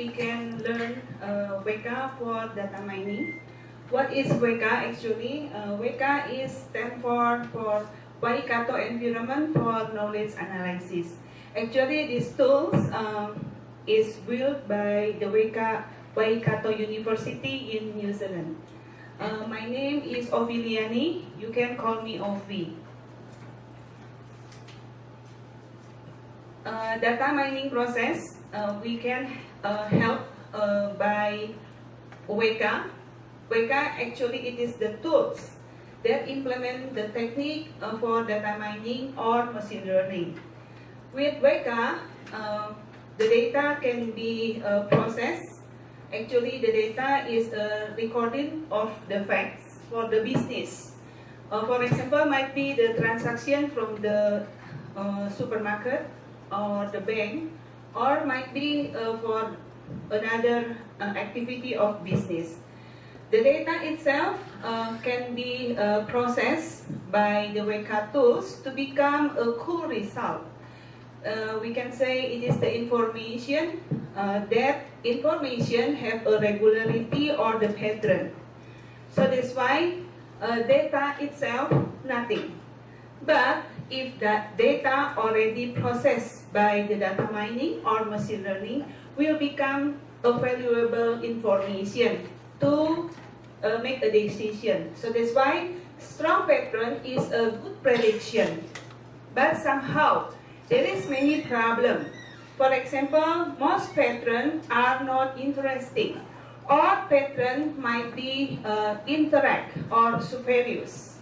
we can learn WEKA for data mining. What is WEKA actually? WEKA is stand for Waikato Environment for Knowledge Analysis. Actually, these tools is built by the Waikato University in New Zealand. My name is Oviliani. You can call me Ovi. Data mining process, we can help by WEKA. WEKA actually it is the tools that implement the technique for data mining or machine learning. With WEKA, the data can be processed. Actually, the data is a recording of the facts for the business. For example, might be the transaction from the supermarket or the bank, or might be for another activity of business. The data itself can be processed by the WEKA tools to become a cool result. We can say it is the information that information have a regularity or the pattern. So that's why data itself nothing. But if that data already processed by the data mining or machine learning will become a valuable information to make a decision. So that's why strong pattern is a good prediction. But somehow there is many problem. For example, most patterns are not interesting, or pattern might be incorrect or spurious,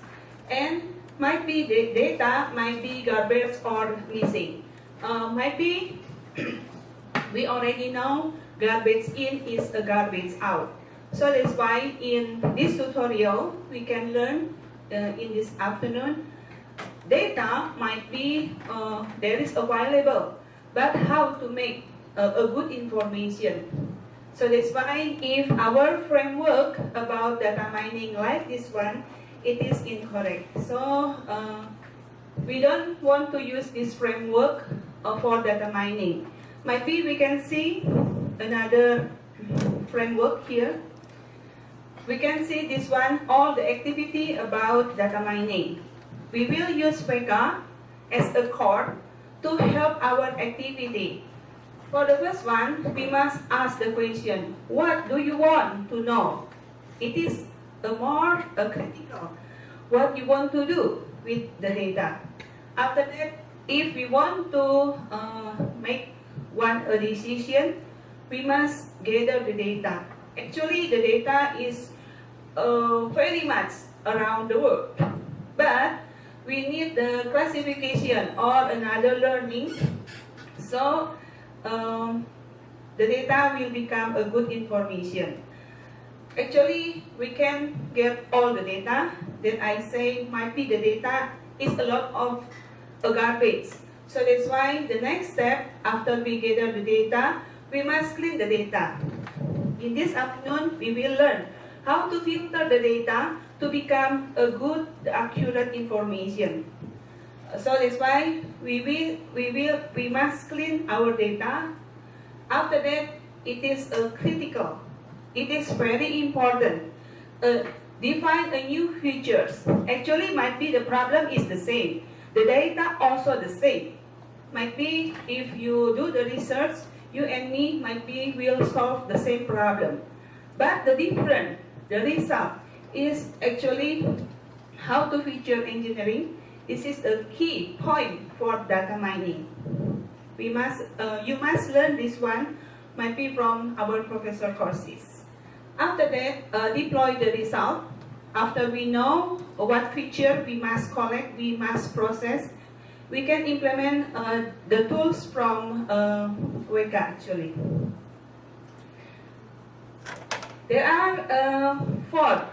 and might be the data might be garbage or missing. Might be we already know garbage in is a garbage out. So that's why in this tutorial we can learn in this afternoon, data might be there is available, but how to make a good information. So that's why if our framework about data mining like this one, it is incorrect. So we don't want to use this framework for data mining. Maybe we can see another framework here. We can see this one, all the activity about data mining. We will use WEKA as a core to help our activity. For the first one, we must ask the question, what do you want to know? It is more critical. What you want to do with the data. After that, if we want to make a decision, we must gather the data. Actually, the data is very much around the world, but we need the classification or another learning, so the data will become a good information. Actually, we can get all the data that I say might be the data is a lot of garbage. So that's why the next step after we gather the data, we must clean the data. In this afternoon, we will learn how to filter the data to become a good, accurate information. So that's why we must clean our data. After that, it is critical. It is very important. Define a new features. Actually, might be the problem is the same. The data also the same. Might be if you do the research, you and me might be will solve the same problem. But the result is actually how to feature engineering. This is a key point for data mining. You must learn this one, might be from our professor courses. After that, deploy the result. After we know what feature we must collect, we must process, we can implement the tools from WEKA actually. There are four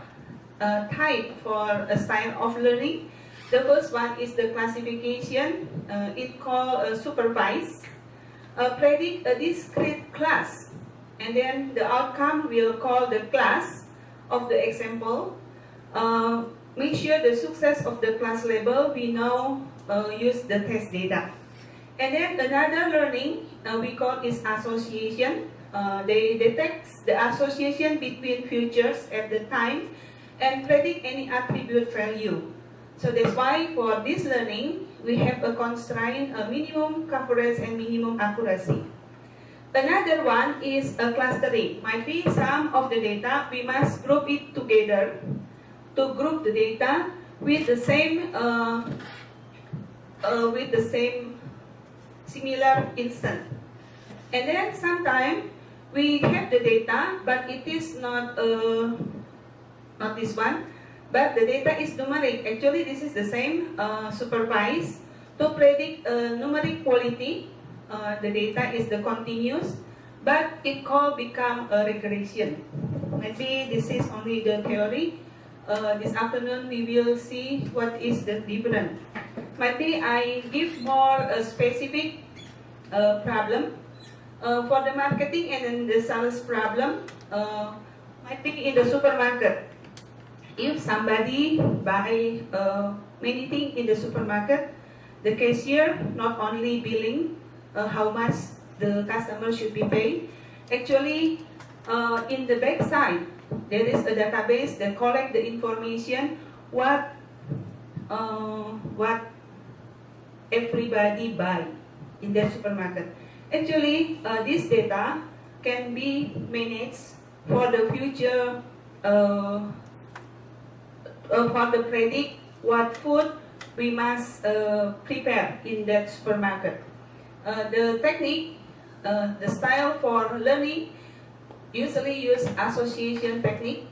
types for a style of learning. The first one is the classification. It called supervise. Predict a discrete class, and then the outcome will call the class of the example. Make sure the success of the class label, we now use the test data. And then another learning we call is association. They detect the association between features at the time and predict any attribute value. So that's why for this learning, we have a constraint, a minimum coverage and minimum accuracy. Another one is a clustering. Might be some of the data, we must group it together to group the data with the same similar instant. And then sometimes we have the data, but it is not this one, but the data is numeric. Actually, this is the same supervised to predict numeric quality. The data is the continuous, but it could become a regression. Maybe this is only the theory. This afternoon we will see what is the difference. Maybe I give more specific problem for the marketing and then the sales problem. Might be in the supermarket. If somebody buy many things in the supermarket, the cashier not only billing how much the customer should be paid. Actually, in the back side, there is a database that collect the information what everybody buy in the supermarket. Actually, this data can be managed for the future, for the predict what food we must prepare in that supermarket. The technique, the style for learning usually use association technique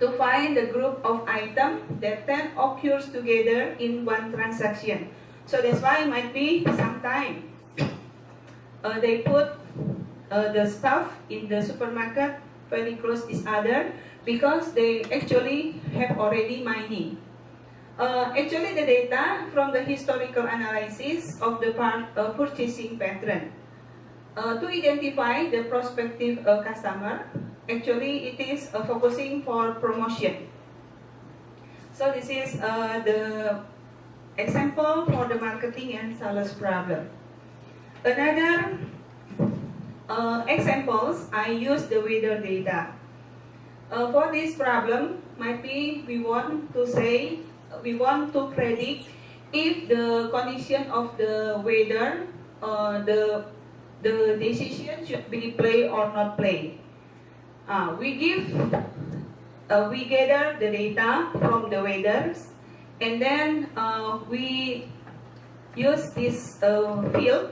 to find the group of items that then occurs together in one transaction. So that's why it might be sometime they put the stuff in the supermarket very close each other because they actually have already mining. Actually, the data from the historical analysis of the purchasing pattern to identify the prospective customer. Actually, it is focusing for promotion. So this is the example for the marketing and sales problem. Another examples, I use the weather data. For this problem, might be we want to predict if the condition of the weather, the decision should be play or not play. We gather the data from the weathers, and then we use this field.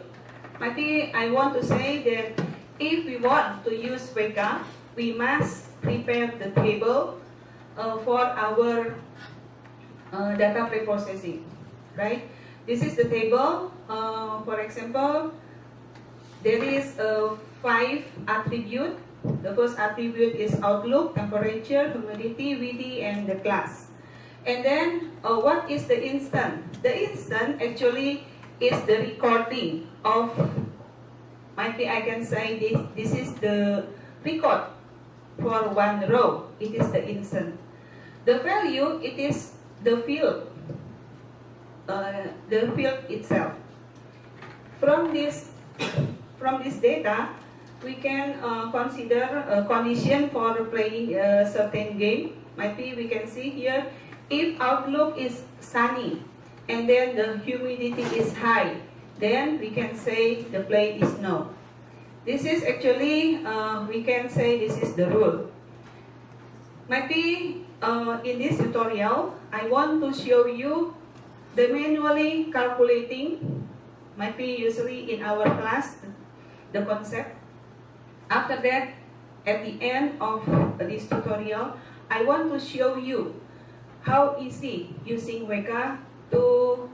Maybe I want to say that if we want to use WEKA, we must prepare the table for our data preprocessing, right? This is the table. For example, there is 5 attributes. The first attribute is outlook, temperature, humidity, VD, and the class. And then what is the instant? The instant actually is the recording of, might be I can say this is the record for one row. It is the instant. The value, it is the field itself. From this data, we can consider a condition for playing a certain game. Might be we can see here, if outlook is sunny and then the humidity is high, then we can say the play is no. This is actually, we can say this is the rule. Might be in this tutorial, I want to show you the manually calculating, might be usually in our class, the concept. After that, at the end of this tutorial, I want to show you how easy using WEKA to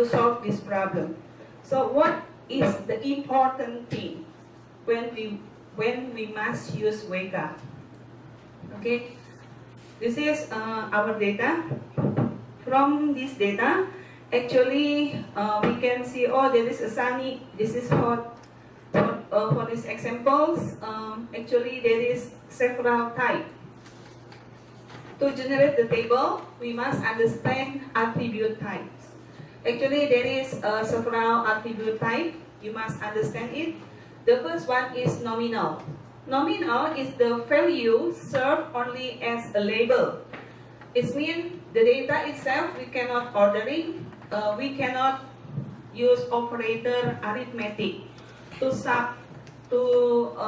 solve this problem. So what is the important thing when we must use WEKA? Okay, this is our data. From this data, actually we can see, oh, there is a sunny, this is hot. For these examples, actually there is several types. To generate the table, we must understand attribute types. Actually, there is several attribute types. You must understand it. The first one is nominal. Nominal is the value served only as a label. It means the data itself we cannot ordering, we cannot use operator arithmetic to substitute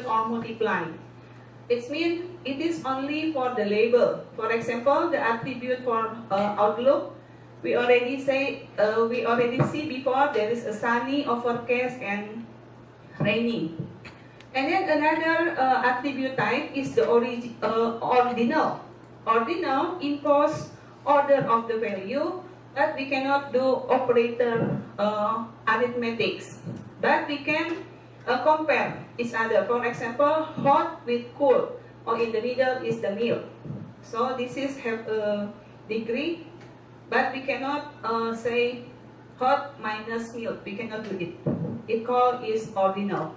or multiply. It means it is only for the label. For example, the attribute for Outlook, we already see before there is a sunny, overcast, and rainy. And then another attribute type is the ordinal. Ordinal impose order of the value, but we cannot do operator arithmetics. But we can compare each other. For example, hot with cool, or in the middle is the milk. So this is have a degree, but we cannot say hot minus milk. We cannot do it. It called is ordinal.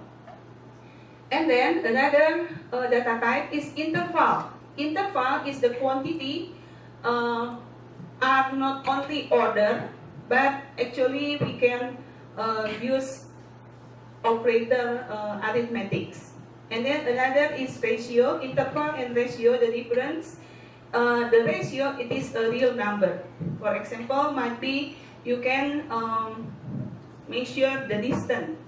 And then another data type is interval. Interval is the quantity are not only order, but actually we can use operator arithmetics. And then another is ratio. Interval and ratio, the difference. The ratio, it is a real number. For example, might be you can measure the distance.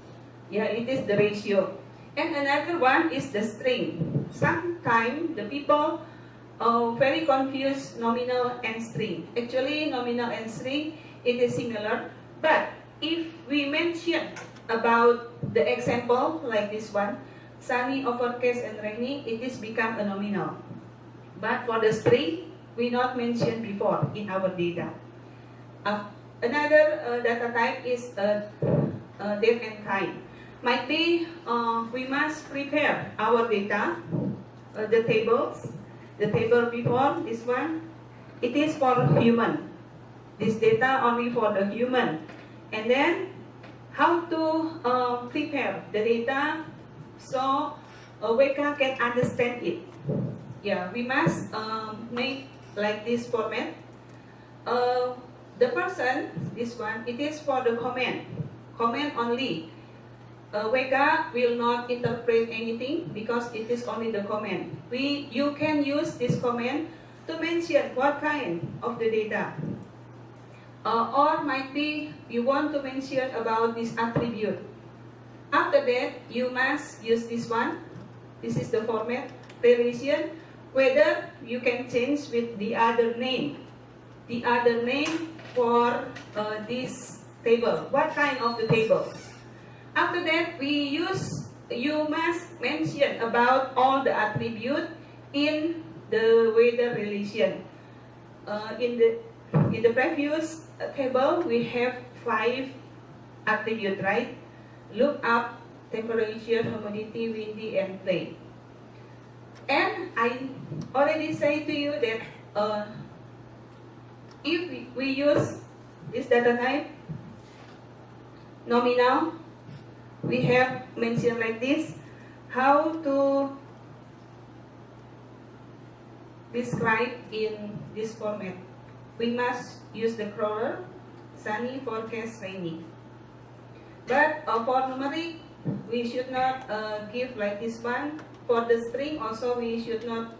Yeah, it is the ratio. And another one is the string. Sometimes the people very confuse nominal and string. Actually, nominal and string, it is similar. But if we mention about the example like this one, sunny, overcast, and rainy, it is become a nominal. But for the string, we not mentioned before in our data. Another data type is date and time. Might be we must prepare our data, the tables. The table before this one, it is for human. This data only for the human. And then how to prepare the data so Weka can understand it. Yeah, we must make like this format. The person, this one, it is for the comment. Comment only. Weka will not interpret anything because it is only the comment. You can use this comment to mention what kind of the data. Or might be you want to mention about this attribute. After that, you must use this one. This is the format relation. Whether you can change with the other name. The other name for this table. What kind of the table? After that, you must mention about all the attribute in the weather relation. In the previous table, we have 5 attributes, right? Look up, temperature, humidity, windy, and rain. And I already say to you that if we use this data type, nominal, we have mentioned like this, how to describe in this format. We must use the crawler, sunny, forecast, rainy. But for numeric, we should not give like this one. For the string also, we should not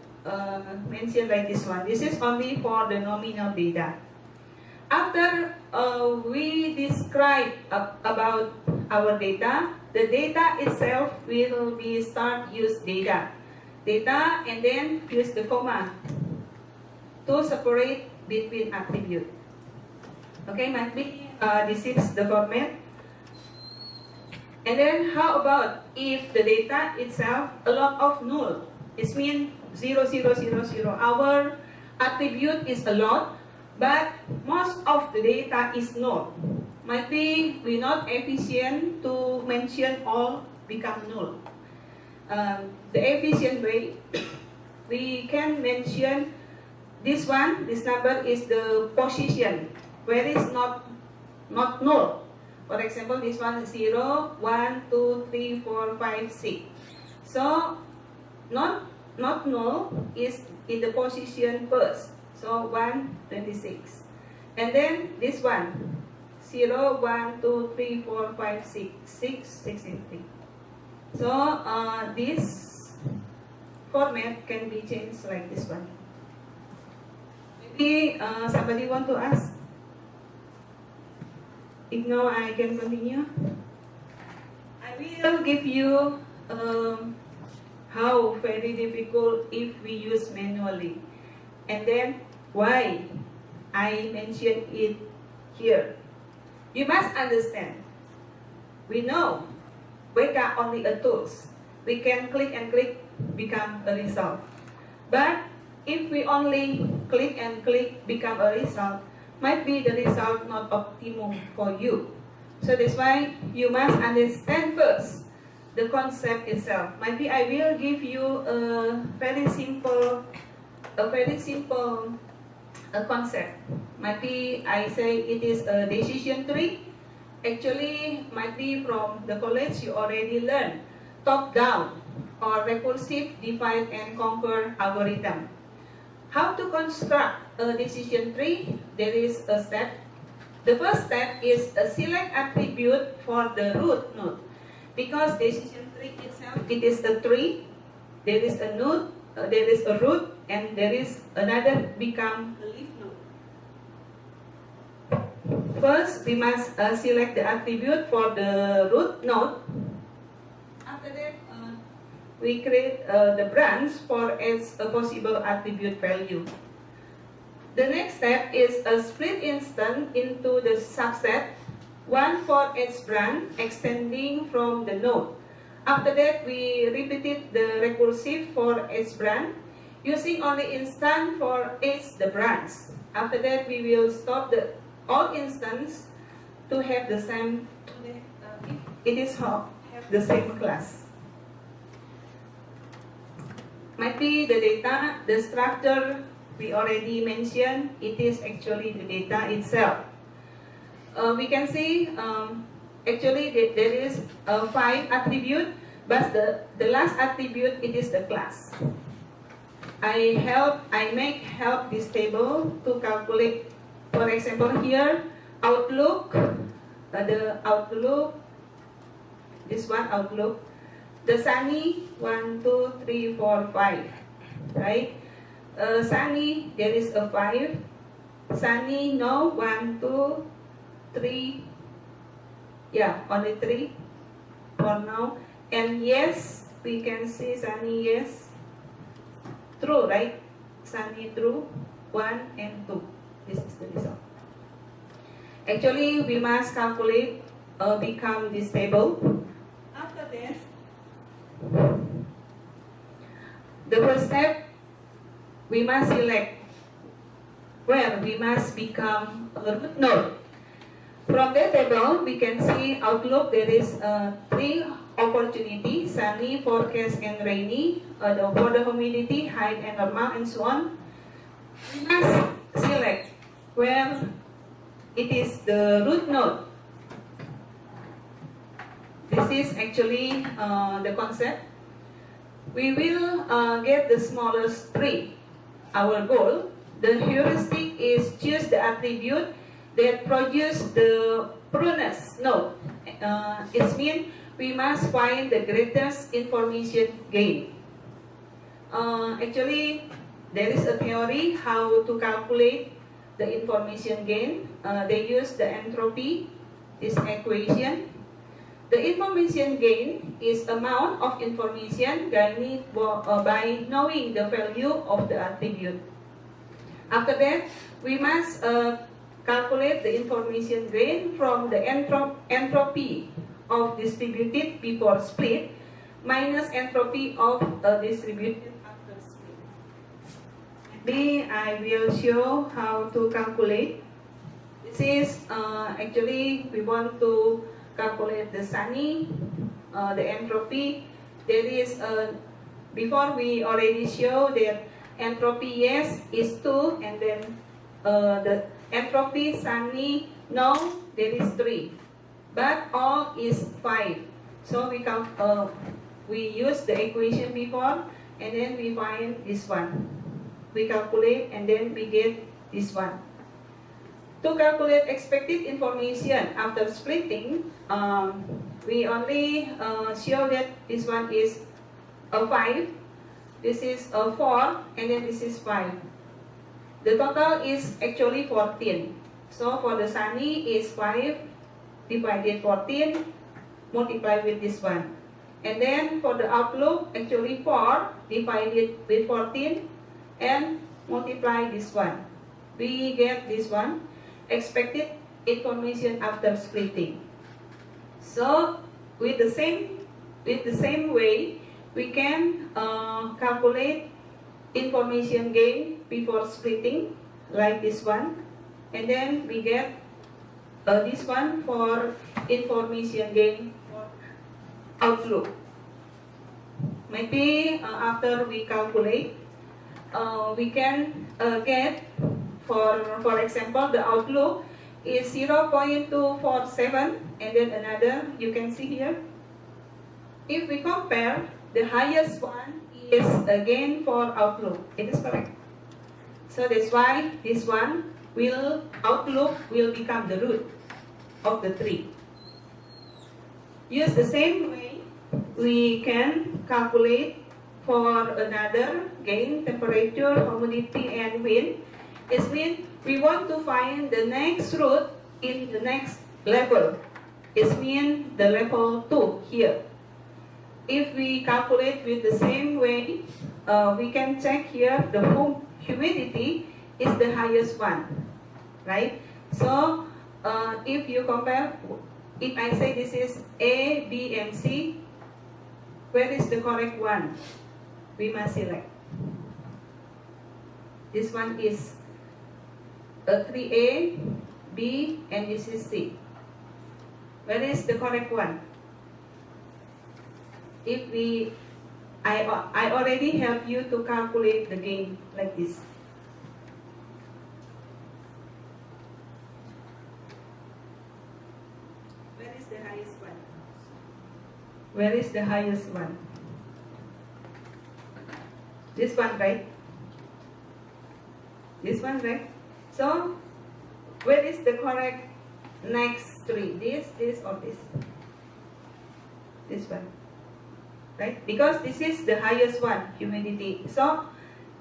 mention like this one. This is only for the nominal data. After we describe about our data, the data itself will be start use data. Data and then use the comma to separate between attribute. Okay, might be this is the format. And then how about if the data itself a lot of null? It means 0, 0, 0, 0. Our attribute is a lot, but most of the data is null. Might be we not efficient to mention all become null. The efficient way, we can mention this one, this number is the position, where is not null. For example, this one is 0, 1, 2, 3, 4, 5, 6. So, not null is in the position first. So, 1, 26. And then this one, 0, 1, 2, 3, 4, 5, 6, 6, 63. So this format can be changed like this one. Maybe somebody want to ask? If no, I can continue. I will give you how very difficult if we use manually, and then why I mention it here. You must understand, we know Weka only a tools. We can click and click, become a result. But if we only click and click, become a result, might be the result not optimum for you. So that's why you must understand first the concept itself. Maybe I will give you a very simple concept. Maybe I say it is a decision tree. Actually, might be from the college you already learned top down or recursive divide and conquer algorithm. How to construct a decision tree? There is a step. The first step is a select attribute for the root node. Because decision tree itself, it is a tree. There is a node, there is a root, and there is another become a leaf node. First, we must select the attribute for the root node. After that, we create the branch for its possible attribute value. The next step is a split instance into the subset, one for each branch extending from the node. After that, we repeated the recursive for each branch, using only instance for each the branch. After that, we will stop the all instance to have the same. It is have the same class. Might be the data, the structure we already mentioned. It is actually the data itself. We can see actually there is 5 attributes, but the last attribute it is the class. I make help this table to calculate. For example, here Outlook, the Outlook, this one Outlook, the Sunny 1, 2, 3, 4, 5, right? Sunny there is a 5. Sunny no 1, 2, 3. Yeah, only 3 for now. And yes, we can see Sunny yes, true, right? Sunny true 1 and 2. This is the result. Actually, we must calculate become this table. After that, the first step, we must select where we must become a root node. From the table, we can see Outlook. There is 3 opportunities: sunny, forecast, and rainy. For the humidity, high and normal, and so on. We must select where it is the root node. This is actually the concept. We will get the smallest tree. Our goal, the heuristic is choose the attribute that produce the prunus node. It means we must find the greatest information gain. Actually, there is a theory how to calculate the information gain. They use the entropy, this equation. The information gain is amount of information gained by knowing the value of the attribute. After that, we must calculate the information gain from the entropy of distributed before split minus entropy of distributed after split. Maybe I will show how to calculate. This is actually we want to calculate the sunny, the entropy. There is before we already show that entropy yes is 2, and then the entropy sunny no, there is 3, but all is 5. So we use the equation before, and then we find this one. We calculate and then we get this one. To calculate expected information after splitting, we only show that this one is a 5, this is a 4, and then this is 5. The total is actually 14. So for the Sunny is 5 divided 14, multiply with this one. And then for the Outlook, actually 4 divided with 14 and multiply this one. We get this one, expected information after splitting. So with the same way, we can calculate information gain before splitting, like this one, and then we get this one for information gain for Outlook. Maybe after we calculate, we can get, for example, the Outlook is 0.247, and then another, you can see here. If we compare, the highest one is again for Outlook. It is correct. So that's why this one Outlook will become the root of the tree. Use the same way, we can calculate for another gain, temperature, humidity, and wind. It means we want to find the next root in the next level. It means the level 2 here. If we calculate with the same way, we can check here the humidity is the highest one, right? So if you compare, if I say this is A, B, and C, where is the correct one? We must select. This one is 3A, B, and this is C. Where is the correct one? If I already help you to calculate the gain like this. Where is the highest one? Where is the highest one? This one, right? This one, right? So, where is the correct next tree? This, or this? This one. Right? Because this is the highest one, humidity. So,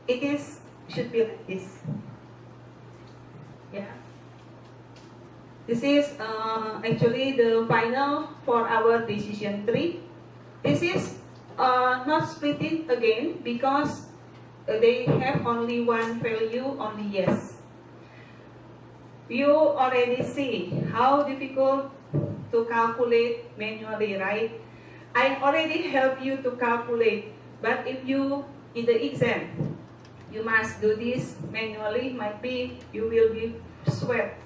should be like this. Yeah. This is actually the final for our decision tree. This is not splitting again because they have only one value, only yes. You already see how difficult to calculate manually, right? I already help you to calculate, but if you, in the exam, you must do this manually, might be you will be sweat.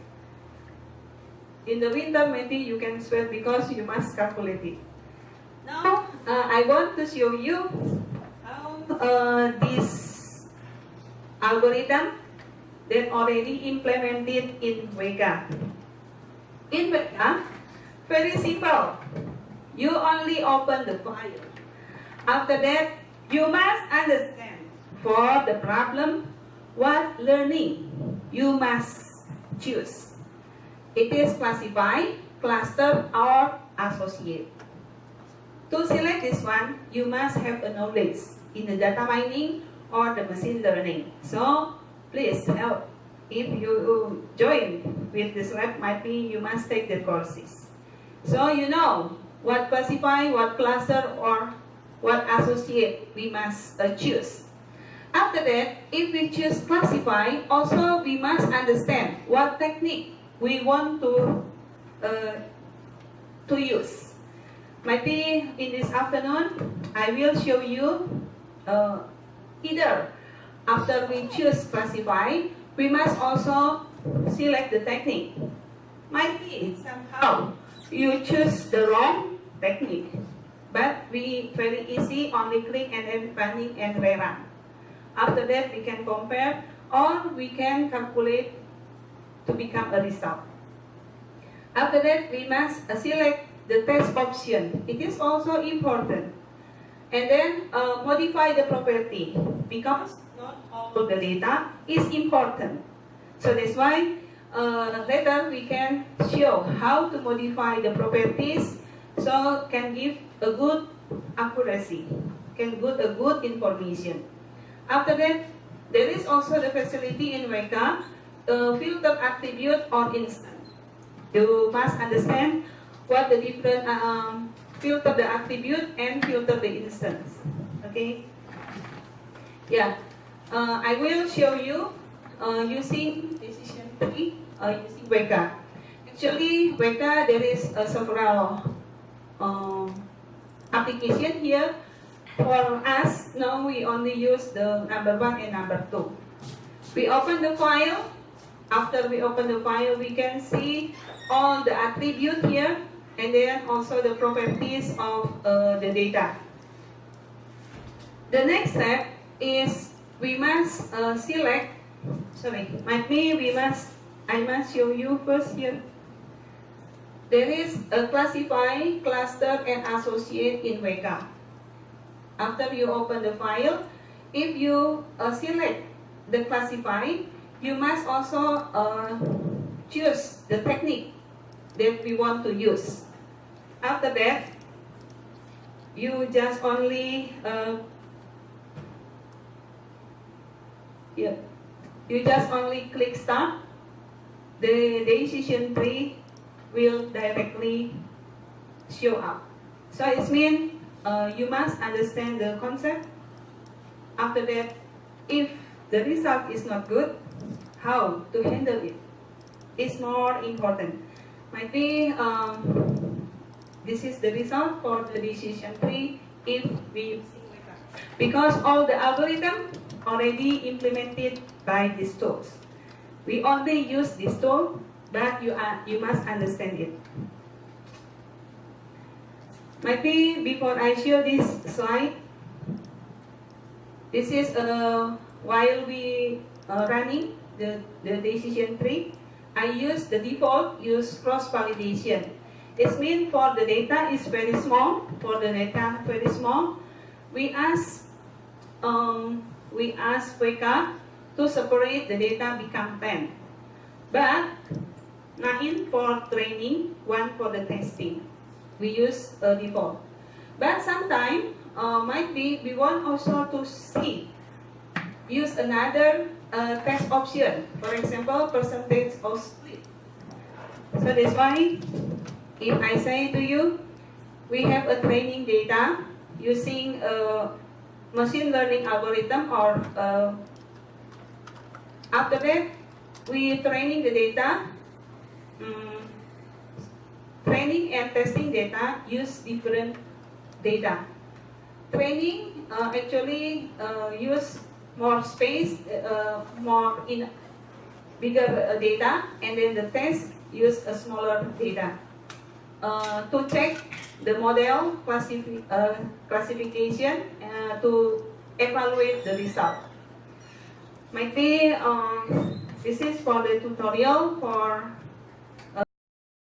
In the winter, maybe you can sweat because you must calculate it. Now, I want to show you how this algorithm that already implemented in Weka. In Weka, very simple. You only open the file. After that, you must understand for the problem what learning you must choose. It is classify, cluster, or associate. To select this one, you must have a knowledge in the data mining or the machine learning. So, please help. If you join with this lab, might be you must take the courses. So you know what classify, what cluster, or what associate we must choose. After that, if we choose classify, also we must understand what technique we want to use. Maybe in this afternoon, I will show you either after we choose classify, we must also select the technique. Might be somehow you choose the wrong technique, but we very easy, only click and then running and rerun. After that, we can compare or we can calculate to become a result. After that, we must select the test option. It is also important. And then modify the property because not all the data is important. So that's why later we can show how to modify the properties so can give a good accuracy, can give a good information. After that, there is also the facility in Weka, filter attribute or instant. You must understand what the different filter the attribute and filter the instance. Okay. Yeah. I will show you using decision tree using Weka. Actually, Weka there is several application here. For us, now we only use the number 1 and number 2. We open the file. After we open the file, we can see all the attribute here, and then also the properties of the data. The next step is we must select. Sorry, I must show you first here. There is a classify, cluster, and associate in Weka. After you open the file, if you select the classify, you must also choose the technique that we want to use. After that, you just only click start. The decision tree will directly show up. So it means you must understand the concept. After that, if the result is not good, how to handle it is more important. Might be this is the result for the decision tree if we using Weka, because all the algorithm already implemented by these tools. We only use this tool, but you must understand it. Might be before I show this slide, this is while we running the decision tree, I use the default use cross validation. It means for the data is very small. For the data very small, we ask Weka to separate the data become 10, but 9 for training, 1 for the testing. We use default. But sometimes might be we want also to see use another test option. For example, percentage of split. So that's why if I say to you, we have a training data using a machine learning algorithm, or after that we training the data. Training and testing data use different data. Training actually use more space, more in bigger data, and then the test use a smaller data to check the model classification to evaluate the result. Might be this is for the tutorial for